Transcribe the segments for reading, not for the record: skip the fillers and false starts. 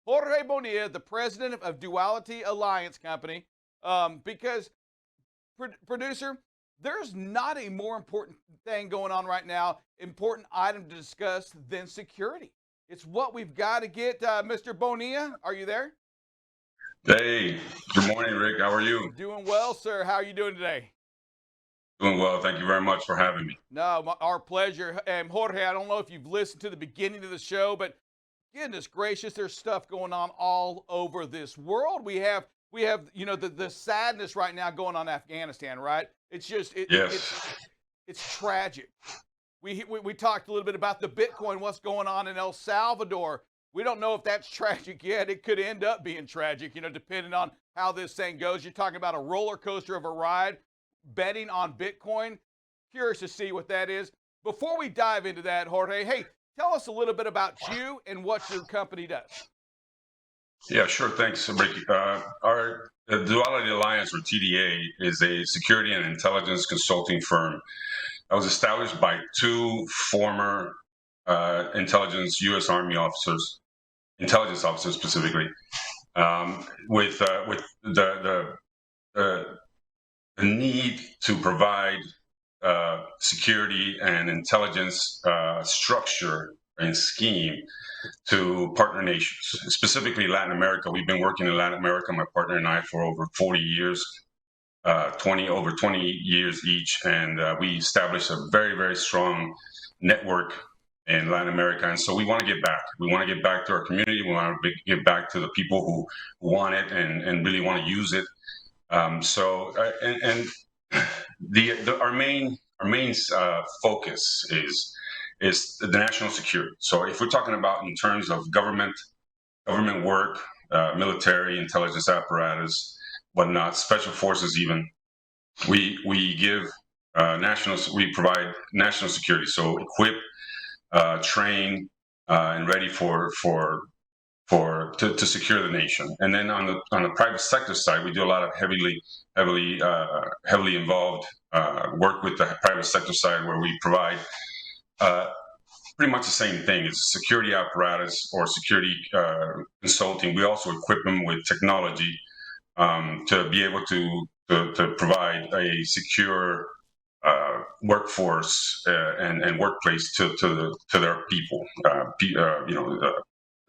Jorge Bonilla, the president of Duality Alliance Company, because producer, there's not a more important thing going on right now, important item to discuss than security. It's what we've got to get. Mr. Bonilla, are you there? Hey, good morning, Rick. How are you? Doing well, sir. How are you doing today? Doing well. Thank you very much for having me. No, our pleasure. And Jorge, I don't know if you've listened to the beginning of the show, but goodness gracious, there's stuff going on all over this world. We have the sadness right now going on in Afghanistan, right? It's just Yes. it's tragic. We talked a little bit about the Bitcoin, what's going on in El Salvador. We don't know if that's tragic yet. It could end up being tragic, depending on how this thing goes. You're talking about a roller coaster of a ride, betting on Bitcoin. Curious to see what that is. Before we dive into that, Jorge, hey, tell us a little bit about you and what your company does. Yeah, sure. Thanks, Rick. Our Duality Alliance, or TDA, is a security and intelligence consulting firm that was established by two former U.S. Army officers, intelligence officers specifically, with the need to provide security and intelligence structure and scheme to partner nations, specifically Latin America. We've been working in Latin America, my partner and I, for over 40 years, over 20 years each, and we established a very, very strong network in Latin America. And so we want to get back. We want to get back to our community. We want to get back to the people who want it and really want to use it. Our main focus is the national security. So if we're talking about in terms of government work, military, intelligence apparatus, whatnot, special forces, even we give we provide national security. So equip, train, and ready to secure the nation. And then on the private sector side, we do a lot of heavily involved work with the private sector side, where we provide pretty much the same thing. It's security apparatus or security consulting. We also equip them with technology to be able to provide a secure workforce and workplace to their people.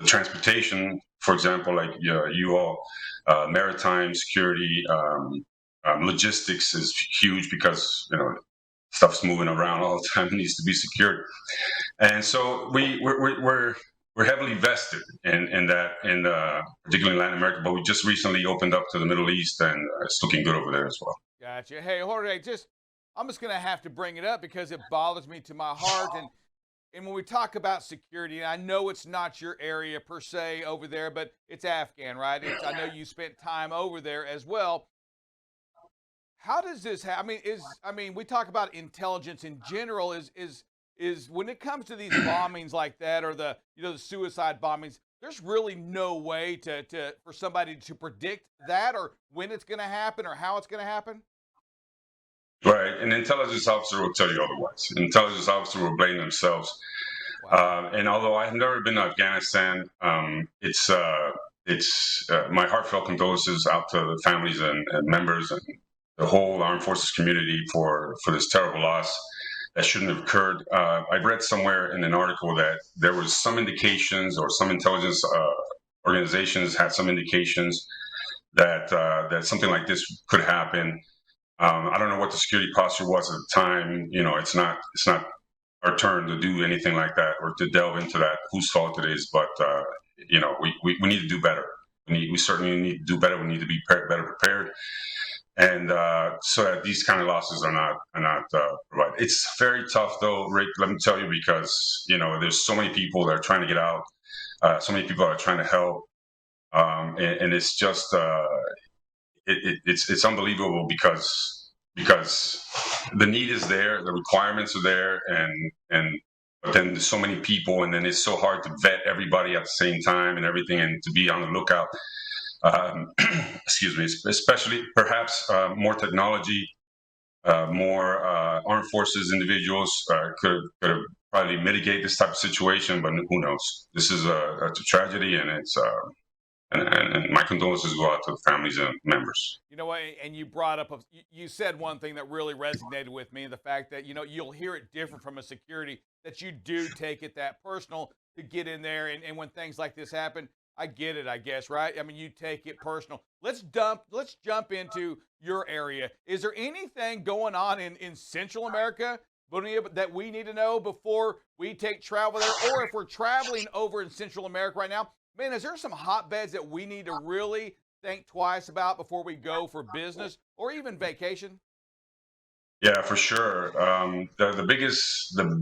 The transportation, for example, like you all, maritime security, logistics is huge because stuff's moving around all the time. It needs to be secured, and so we're heavily vested in that, particularly in Latin America. But we just recently opened up to the Middle East, and it's looking good over there as well. Gotcha. Hey, Jorge, I'm just going to have to bring it up because it bothers me to my heart. And when we talk about security, and I know it's not your area per se over there, but it's Afghan, right? I know you spent time over there as well. How does this happen? We talk about intelligence in general. Is when it comes to these bombings like that, or the suicide bombings, there's really no way for somebody to predict that, or when it's going to happen, or how it's going to happen. Right, an intelligence officer will tell you otherwise. An intelligence officer will blame themselves. Wow. And although I have never been to Afghanistan, it's my heartfelt condolences out to the families and members and the whole armed forces community for this terrible loss that shouldn't have occurred. I read somewhere in an article that there was some indications, or some intelligence organizations had some indications that something like this could happen. I don't know what the security posture was at the time. It's not our turn to do anything like that or to delve into that, whose fault it is. But we need to do better. We certainly need to do better. We need to be better prepared, and so that these kind of losses are not provided. It's very tough, though, Rick. Let me tell you, because there's so many people that are trying to get out. So many people are trying to help, and it's just. It's unbelievable because the need is there, the requirements are there, but then there's so many people, and then it's so hard to vet everybody at the same time and everything, and to be on the lookout. Excuse me, especially perhaps more technology, more armed forces individuals could probably mitigate this type of situation, but who knows? This is a tragedy, and And my condolences go out to the families and members. You know what? And you brought up, you said one thing that really resonated with me, the fact that, you'll hear it different from a security, that you do take it that personal to get in there. And when things like this happen, I get it, I guess, right? I mean, you take it personal. Let's jump into your area. Is there anything going on in Central America, Bonilla, that we need to know before we take travel there? Or if we're traveling over in Central America right now, man, is there some hotbeds that we need to really think twice about before we go for business or even vacation? Yeah, for sure. The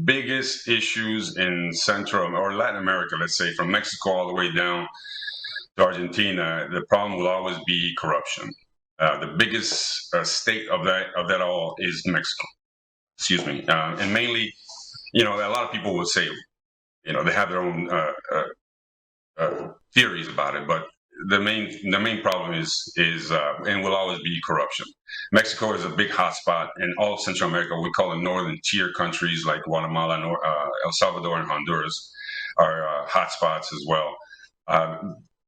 biggest issues in Central or Latin America, let's say from Mexico all the way down to Argentina, the problem will always be corruption. The biggest state of that all is Mexico. Excuse me, and mainly, a lot of people would say, they have their own theories about it, but the main problem is and will always be corruption. Mexico is a big hotspot in all of Central America. We call it northern tier countries like Guatemala, El Salvador, and Honduras are hotspots as well.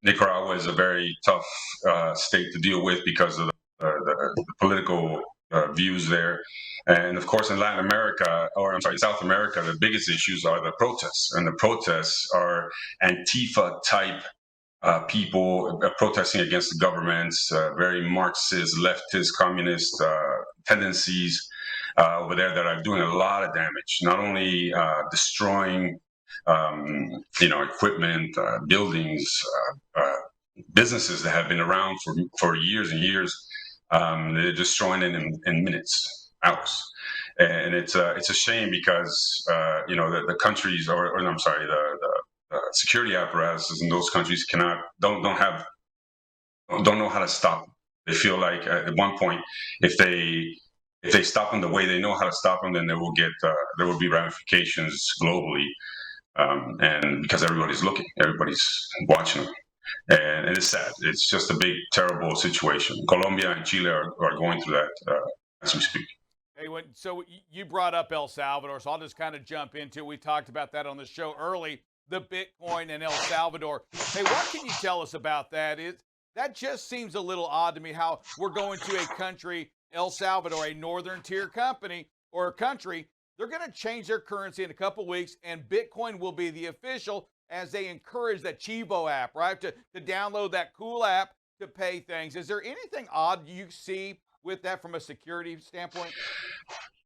Nicaragua is a very tough state to deal with because of the political views there. And of course, in Latin America, or I'm sorry, South America, the biggest issues are the protests. And the protests are Antifa type people protesting against the governments, very Marxist, leftist, communist tendencies over there that are doing a lot of damage, not only destroying equipment, buildings, businesses that have been around for years and years. They're destroying it in minutes, hours, and it's a shame because the countries, or I'm sorry, the security apparatuses in those countries don't know how to stop them. They feel like at one point, if they stop them the way they know how to stop them, then there will be ramifications globally, and because everybody's looking, everybody's watching them. And it's sad. It's just a big, terrible situation. Colombia and Chile are going through that as we speak. Hey, so you brought up El Salvador, so I'll just kind of jump into it. We talked about that on the show early, the Bitcoin and El Salvador. Hey, what can you tell us about that? That just seems a little odd to me, how we're going to a country, El Salvador, a northern tier company or a country. They're going to change their currency in a couple weeks, and Bitcoin will be the official, as they encourage that Chivo app, right? To download that cool app to pay things. Is there anything odd you see with that from a security standpoint?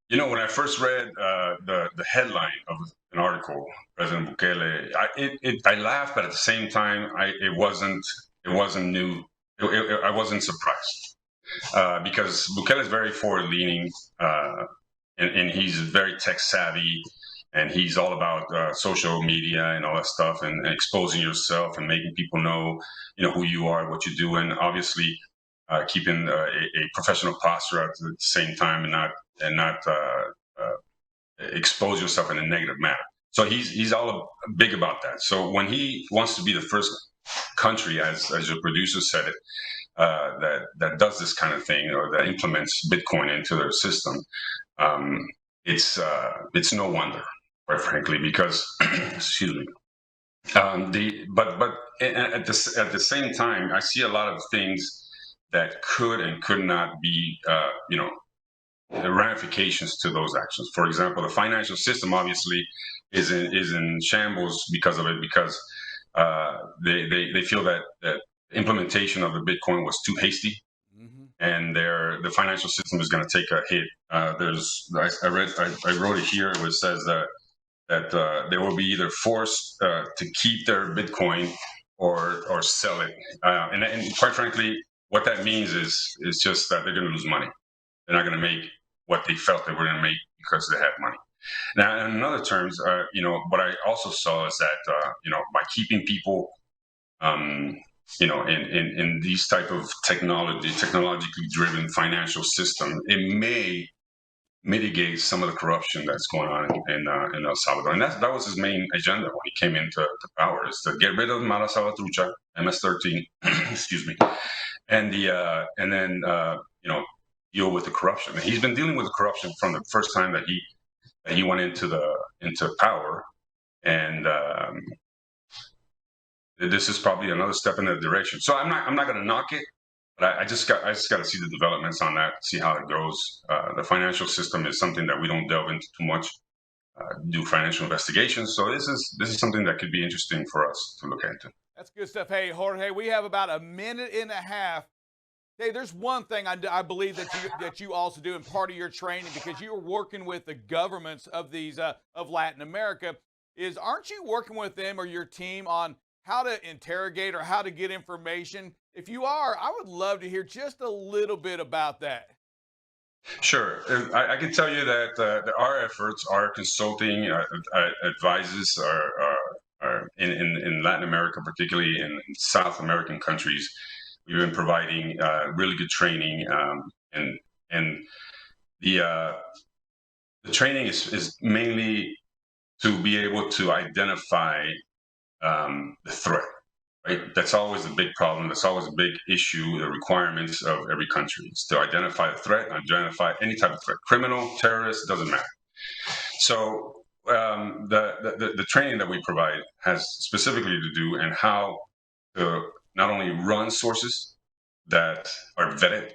When I first read the headline of an article, President Bukele, I laughed, but at the same time, it wasn't new. I wasn't surprised because Bukele is very forward leaning, and he's very tech savvy, and he's all about social media and all that stuff, and exposing yourself and making people know, who you are, what you do, and obviously keeping a professional posture at the same time, and not expose yourself in a negative manner. So he's all big about that. So when he wants to be the first country, as your producer said it, that does this kind of thing, or that implements Bitcoin into their system, it's no wonder, quite frankly, because excuse me. But at the same time, I see a lot of things that could and could not be, the ramifications to those actions. For example, the financial system obviously is in shambles because of it, because they feel that implementation of the Bitcoin was too hasty, and the financial system is going to take a hit. I wrote it here, where it says that they will be either forced to keep their Bitcoin or sell it, and quite frankly, what that means is just that they're going to lose money. They're not going to make what they felt they were going to make because they had money. Now, in other terms, what I also saw is that by keeping people, in these type of technologically driven financial system, it may mitigate some of the corruption that's going on in El Salvador, and that was his main agenda when he came into power, is to get rid of Mala Salvatrucha, MS-13, excuse me, and then deal with the corruption. And he's been dealing with the corruption from the first time that he went into power, and this is probably another step in that direction. So I'm not going to knock it, but I just got to see the developments on that, see how it goes. The financial system is something that we don't delve into too much. Do financial investigations. So this is something that could be interesting for us to look into. That's good stuff. Hey, Jorge, we have about a minute and a half. Hey, there's one thing I believe that you also do in part of your training, because you are working with the governments of these of Latin America. Aren't you working with them or your team on how to interrogate or how to get information? If you are, I would love to hear just a little bit about that. Sure. I can tell you that our efforts, our consulting advises are in Latin America, particularly in South American countries. We've been providing really good training, and the training is mainly to be able to identify the threat. Right, that's always the big problem. That's always a big issue. The requirements of every country is to identify the threat, identify any type of threat, criminal, terrorist, doesn't matter. So the training that we provide has specifically to do and how to not only run sources that are vetted,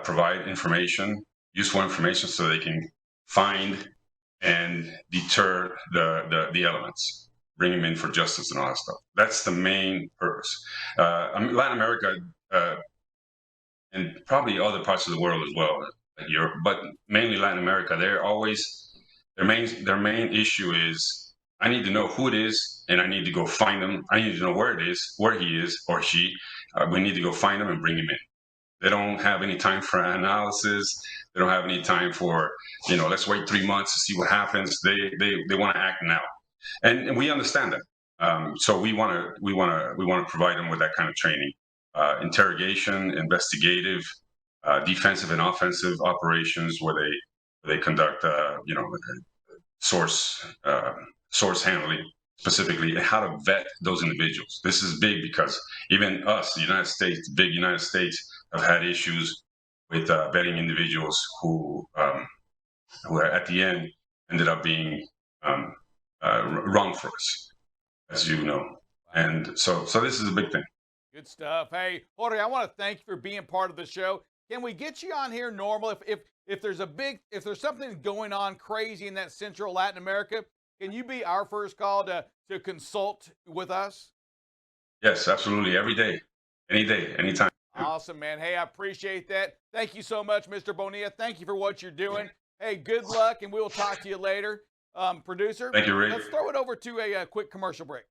provide information, useful information, so they can find and deter the elements, bring them in for justice and all that stuff. That's the main purpose. Latin America and probably other parts of the world as well, like Europe, but mainly Latin America. They're always their main issue is, I need to know who it is, and I need to go find them. I need to know where it is, where he is or she. We need to go find them and bring him in. They don't have any time for analysis. They don't have any time for, let's wait 3 months to see what happens. They want to act now, and we understand that. So we want to provide them with that kind of training, interrogation, investigative, defensive and offensive operations, where they conduct source handling, specifically how to vet those individuals. This is big because even us, the United States, the big United States, have had issues with vetting individuals who at the end ended up being wrong for us, as you know. And so this is a big thing. Good stuff. Hey, Jorge, I want to thank you for being part of the show. Can we get you on here normal if there's something going on crazy in that Central Latin America? Can you be our first call to consult with us? Yes, absolutely. Every day, any day, anytime. Awesome, man. Hey, I appreciate that. Thank you so much, Mr. Bonilla. Thank you for what you're doing. Hey, good luck, and we will talk to you later. Producer, thank you, Ray. Let's throw it over to a quick commercial break.